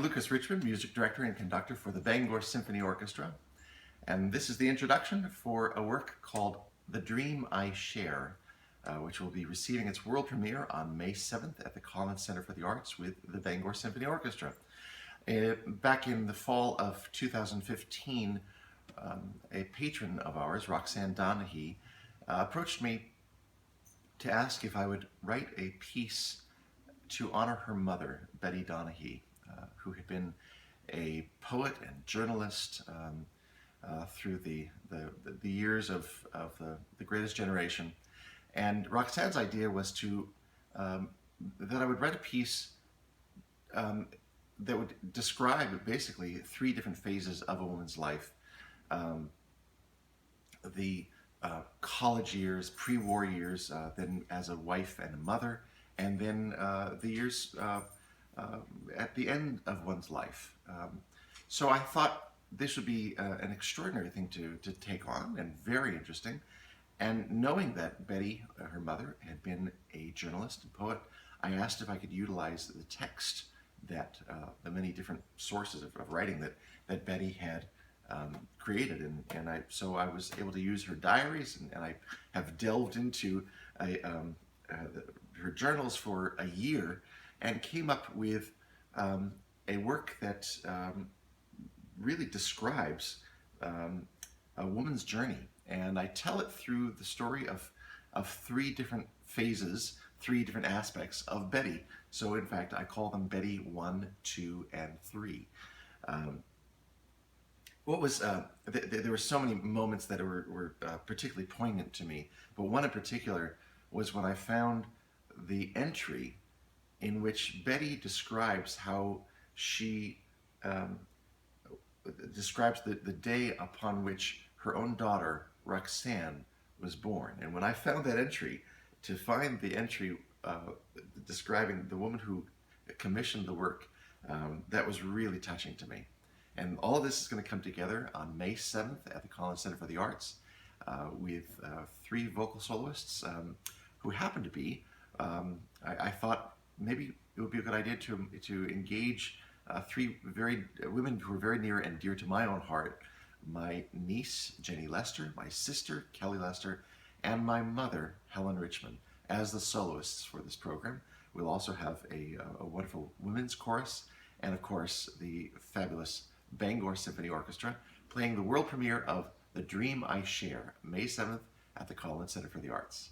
Richman, music director and conductor for the Bangor Symphony Orchestra, and this is the introduction for a work called The Dream I Share, which will be receiving its world premiere on May 7th at the Collins Center for the Arts with the Bangor Symphony Orchestra. Back in the fall of 2015, a patron of ours, Roxanne Donahue, approached me to ask if I would write a piece to honor her mother, Betty Donahue, who had been a poet and journalist through the years of the Greatest Generation. And Roxanne's idea was that I would write a piece that would describe basically three different phases of a woman's life. The college years, pre-war years, then as a wife and a mother, and then the years at the end of one's life. So I thought this would be an extraordinary thing to take on, and very interesting. And knowing that Betty, her mother, had been a journalist and poet, I asked if I could utilize the text that the many different sources of writing that Betty had created, so I was able to use her diaries, and I have delved into her journals for a year and came up with a work that really describes a woman's journey, and I tell it through the story of three different phases, three different aspects of Betty. So in fact, I call them Betty 1, 2, and 3. There were so many moments that were particularly poignant to me, but one in particular was when I found the entry in which Betty describes how she describes the day upon which her own daughter, Roxanne, was born. And when I found that entry, to find the entry describing the woman who commissioned the work, that was really touching to me. And all of this is going to come together on May 7th at the Collins Center for the Arts with three vocal soloists who happen to be, I thought maybe it would be a good idea to engage three women who are very near and dear to my own heart: my niece, Jenny Lester, my sister, Kelly Lester, and my mother, Helen Richman, as the soloists for this program. We'll also have a wonderful women's chorus, and of course the fabulous Bangor Symphony Orchestra playing the world premiere of The Dream I Share, May 7th at the Collins Center for the Arts.